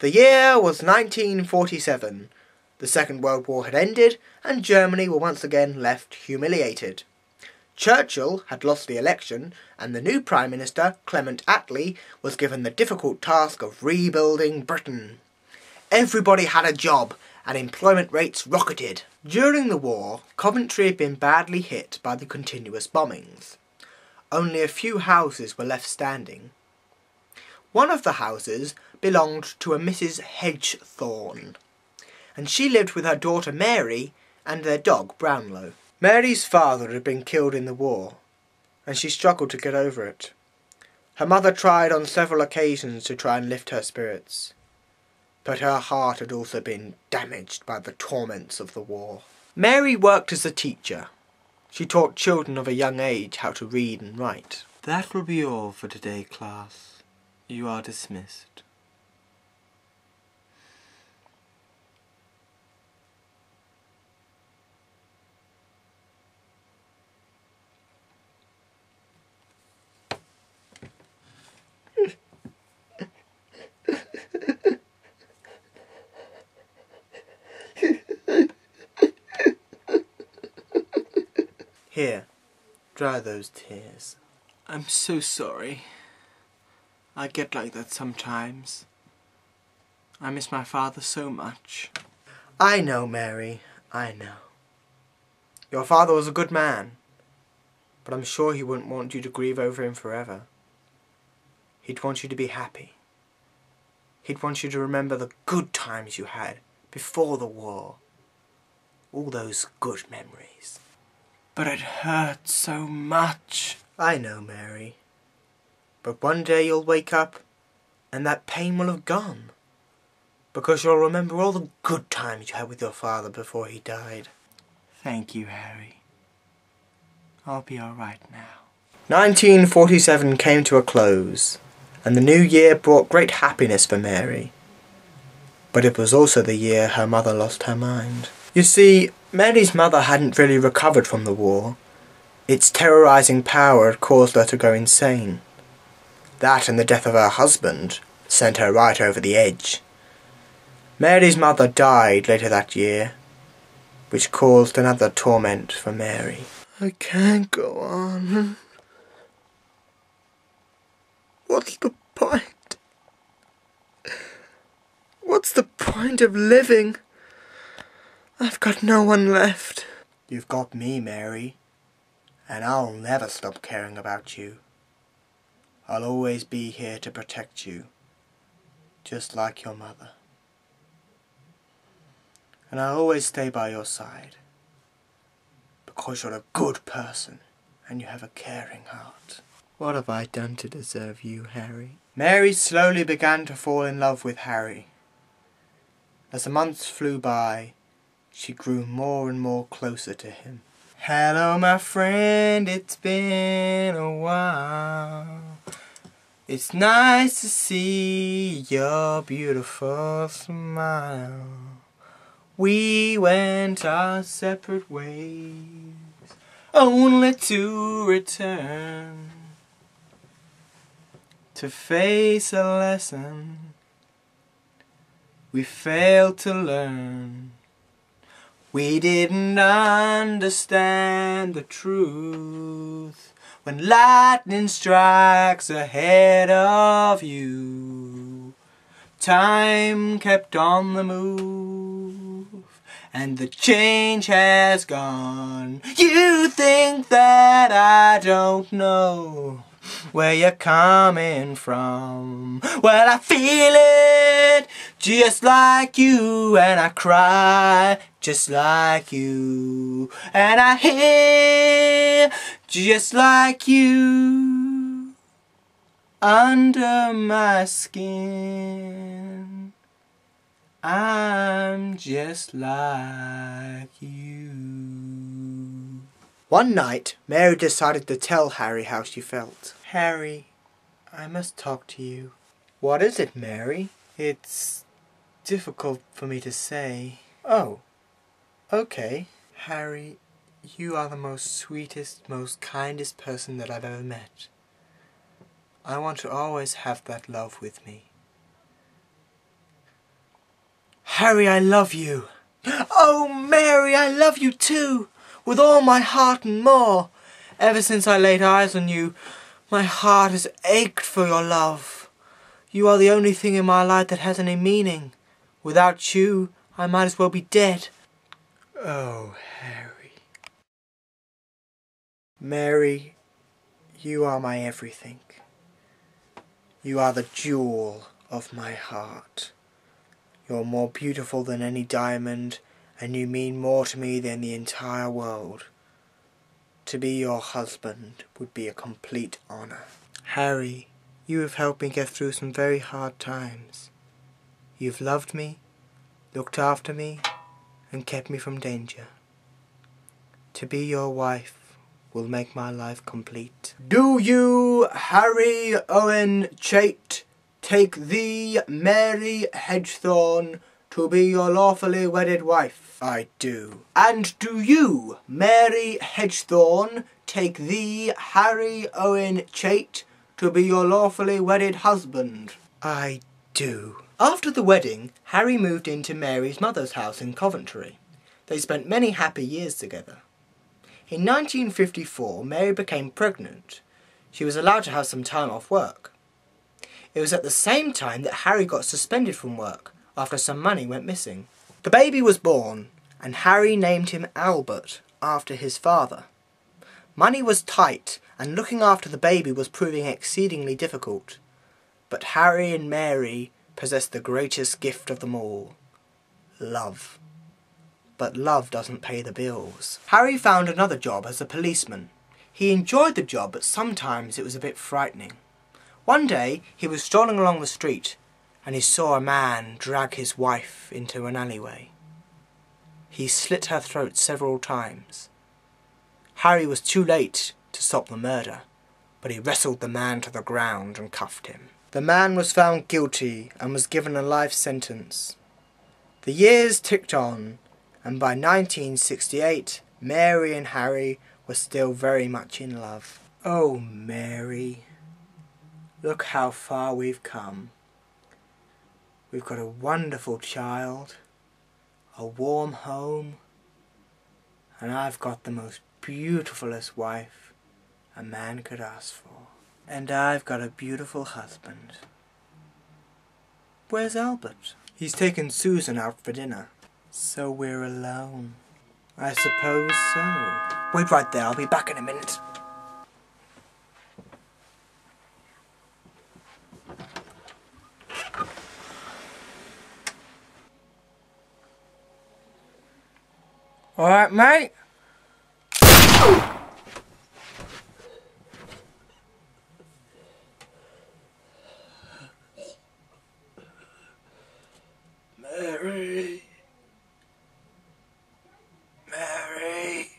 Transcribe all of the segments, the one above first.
The year was 1947. The Second World War had ended, and Germany were once again left humiliated. Churchill had lost the election, and the new Prime Minister, Clement Attlee, was given the difficult task of rebuilding Britain. Everybody had a job, and employment rates rocketed. During the war, Coventry had been badly hit by the continuous bombings. Only a few houses were left standing. One of the houses belonged to a Mrs. Hedgethorn, and she lived with her daughter Mary and their dog Brownlow. Mary's father had been killed in the war, and she struggled to get over it. Her mother tried on several occasions to try and lift her spirits, but her heart had also been damaged by the torments of the war. Mary worked as a teacher. She taught children of a young age how to read and write. That will be all for today, class. You are dismissed. Here, dry those tears. I'm so sorry. I get like that sometimes. I miss my father so much. I know, Mary, I know. Your father was a good man, but I'm sure he wouldn't want you to grieve over him forever. He'd want you to be happy. He'd want you to remember the good times you had before the war. All those good memories. But it hurts so much. I know, Mary. But one day you'll wake up and that pain will have gone. Because you'll remember all the good times you had with your father before he died. Thank you, Harry. I'll be all right now. 1947 came to a close, and the new year brought great happiness for Mary. But it was also the year her mother lost her mind. You see, Mary's mother hadn't really recovered from the war. Its terrorising power had caused her to go insane. That and the death of her husband sent her right over the edge. Mary's mother died later that year, which caused another torment for Mary. I can't go on. What's the point? What's the point of living? I've got no one left. You've got me, Mary, and I'll never stop caring about you. I'll always be here to protect you, just like your mother. And I'll always stay by your side, because you're a good person and you have a caring heart. What have I done to deserve you, Harry? Mary slowly began to fall in love with Harry. As the months flew by, she grew more and more closer to him. Hello, my friend, it's been a while. It's nice to see your beautiful smile. We went our separate ways, only to return to face a lesson we failed to learn. We didn't understand the truth when lightning strikes ahead of you. Time kept on the move, and the change has gone. You think that I don't know where you're coming from. Well, I feel it just like you, and I cry just like you, and I hear just like you under my skin. I'm just like you. One night, Mary decided to tell Harry how she felt. Harry, I must talk to you. What is it, Mary? It's difficult for me to say. Oh, okay. Harry, you are the most sweetest, most kindest person that I've ever met. I want to always have that love with me. Harry, I love you. Oh, Mary, I love you too, with all my heart and more. Ever since I laid eyes on you, my heart has ached for your love. You are the only thing in my life that has any meaning. Without you, I might as well be dead. Oh, Harry. Mary, you are my everything. You are the jewel of my heart. You're more beautiful than any diamond, and you mean more to me than the entire world. To be your husband would be a complete honour. Harry, you have helped me get through some very hard times. You've loved me, looked after me, and kept me from danger. To be your wife will make my life complete. Do you, Harry Owen Chait, take thee, Mary Hedgethorn, to be your lawfully wedded wife? I do. And do you, Mary Hedgethorn, take thee, Harry Owen Chait, to be your lawfully wedded husband? I do. After the wedding, Harry moved into Mary's mother's house in Coventry. They spent many happy years together. In 1954, Mary became pregnant. She was allowed to have some time off work. It was at the same time that Harry got suspended from work after some money went missing. The baby was born, and Harry named him Albert after his father. Money was tight, and looking after the baby was proving exceedingly difficult. But Harry and Mary possessed the greatest gift of them all: love. But love doesn't pay the bills. Harry found another job as a policeman. He enjoyed the job, but sometimes it was a bit frightening. One day he was strolling along the street and he saw a man drag his wife into an alleyway. He slit her throat several times. Harry was too late to stop the murder, but he wrestled the man to the ground and cuffed him. The man was found guilty and was given a life sentence. The years ticked on, and by 1968, Mary and Harry were still very much in love. Oh, Mary, look how far we've come. We've got a wonderful child, a warm home, and I've got the most beautifulest wife a man could ask for. And I've got a beautiful husband. Where's Albert? He's taken Susan out for dinner. So we're alone. I suppose so. Wait right there, I'll be back in a minute. Alright, mate? Mary. Mary.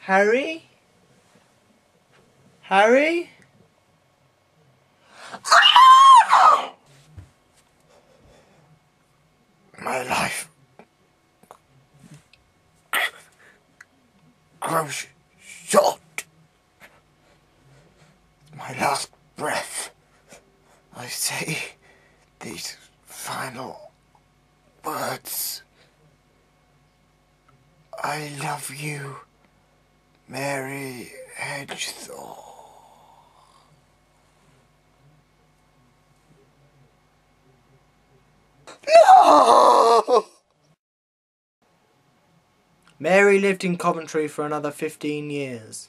Harry? Harry? My life grows short. My last breath, I say these final words. I love you, Mary Hedgethorn. No! Mary lived in Coventry for another 15 years,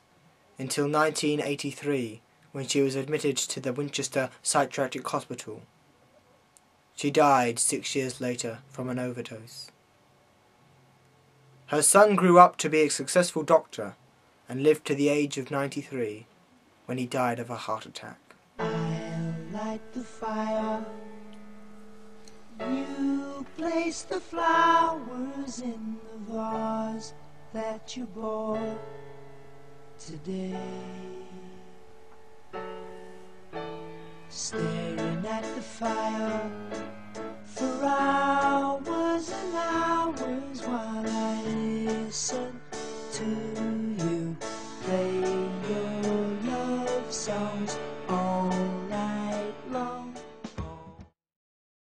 until 1983, when she was admitted to the Winchester Psychiatric Hospital. She died 6 years later from an overdose. Her son grew up to be a successful doctor and lived to the age of 93 when he died of a heart attack. I'll light the fire. You place the flowers in the vase that you bought today. Staring at the fire for hours and hours while I listen to you play your love songs. Oh,